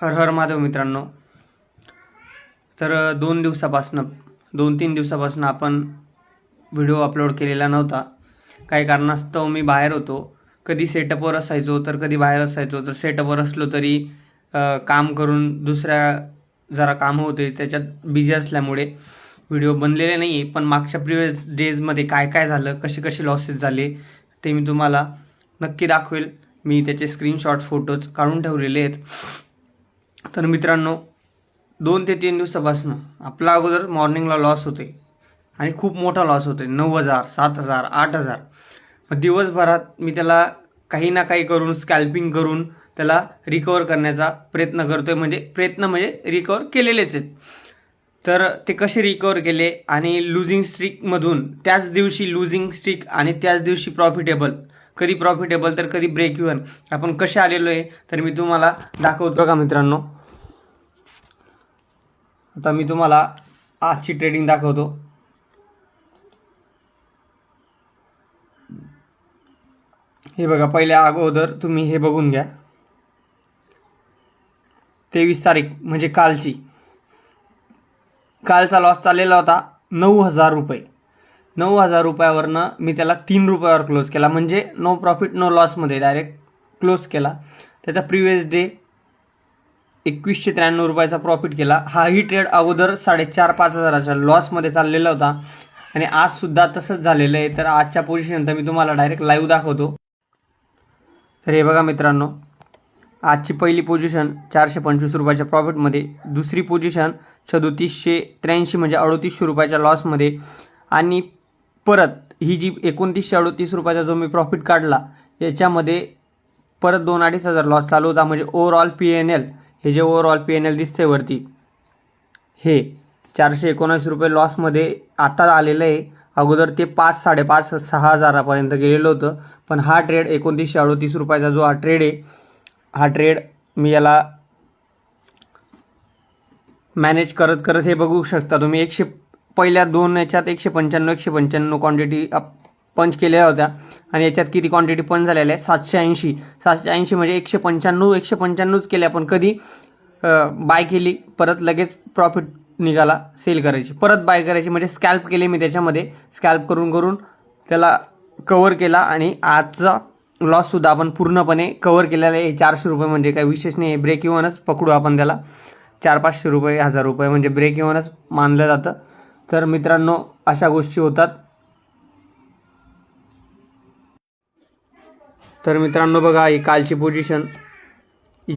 हर हर महादेव मित्रांनो. तर 2-3 दिवसापासून आपण व्हिडिओ अपलोड केलेला नव्हता. काही कारणास्तव मी बाहेर होतो. कधी सेटअपवर असायचो तर कधी बाहेर असायचो. तर सेटअपवर असलो तरी काम करून दुसऱ्या जरा कामं होते त्याच्यात बिझी असल्यामुळे व्हिडिओ बनलेले नाही आहे. पण मागच्या प्रिव्हियस डेजमध्ये काय काय झालं, कसे कसे लॉसेस झाले ते मी तुम्हाला नक्की दाखवेल. मी त्याचे स्क्रीनशॉट फोटोज काढून ठेवलेले आहेत. तर मित्रांनो, 2 ते 3 दिवसापासून आपला अगोदर मॉर्निंगला लॉस होते आणि खूप मोठा लॉस होते. 9,000, 7,000, 8,000. मग दिवसभरात मी त्याला काही ना काही करून स्कॅल्पिंग करून त्याला रिकवर करण्याचा प्रयत्न करतोय. म्हणजे रिकवर केलेलेच आहेत. तर ते कसे रिकवर केले आणि लुझिंग स्ट्रीकमधून त्याच दिवशी लुझिंग स्ट्रीक आणि त्याच दिवशी प्रॉफिटेबल, कधी प्रॉफिटेबल तर कधी ब्रेक इव्हन आपण कसे आलेलो आहे तर मी तुम्हाला दाखवतो का मित्रांनो. आता मी तुम्हाला आजची ट्रेडिंग दाखवतो. हे बघा, पहिल्या अगोदर तुम्ही हे बघून घ्या. 23 तारीख म्हणजे कालचा लॉस चाललेला होता 9,000 रुपये. 9,000 रुपयावरनं मी त्याला 3 रुपयावर क्लोज केला. म्हणजे नो प्रॉफिट नो लॉसमध्ये डायरेक्ट क्लोज केला. त्याचा प्रिव्हियस डे 2193 रुपयाचा प्रॉफिट केला. हाही ट्रेड अगोदर 4,500-5 हजाराच्या लॉसमध्ये चाललेला होता आणि आजसुद्धा तसंच झालेलं आहे. तर आजच्या पोझिशन तर मी तुम्हाला डायरेक्ट लाईव्ह दाखवतो. तर हे बघा मित्रांनो, आजची पहिली पोझिशन 425 रुपयाच्या प्रॉफिटमध्ये, दुसरी पोझिशन 3783 म्हणजे 3800 रुपयाच्या लॉसमध्ये आणि परत ही जी 2938 रुपयाचा जो मी प्रॉफिट काढला याच्यामध्ये परत 2-2.5 हजार लॉस चालू होता. म्हणजे ओव्हरऑल PNL, हे जे ओव्हरऑल PNL दिसते वरती, हे 419 रुपये लॉसमध्ये आता आलेलं आहे. अगोदर ते 5-5.5-6 हजारापर्यंत गेलेलं होतं. पण हा ट्रेड 2938 रुपयाचा जो हा ट्रेड आहे, हा ट्रेड मी याला मॅनेज करत हे बघू शकता तुम्ही. पहिल्या 2 याच्यात 195 क्वांटिटी पंच केल्या होत्या आणि याच्यात किती क्वांटिटी पंच झालेल्या आहे 780 म्हणजे 195च केल्या. पण कधी बाय केली, परत लगेच प्रॉफिट निघाला, सेल करायची, परत बाय करायची. म्हणजे स्कॅल्प केले मी त्याच्यामध्ये. स्कॅल्प करून त्याला कवर केला आणि आजचा लॉससुद्धा आपण पूर्णपणे कवर केलेला आहे. 400 रुपये म्हणजे काही विशेष नाही आहे. ब्रेक इव्हनच पकडू आपण त्याला. 400-500 रुपये, 1000 रुपये म्हणजे ब्रेक इव्हनच मानलं जातं. तर मित्रांनो, अशा गोष्टी होतात. तर मित्रांनो बघा, ही कालची पोझिशन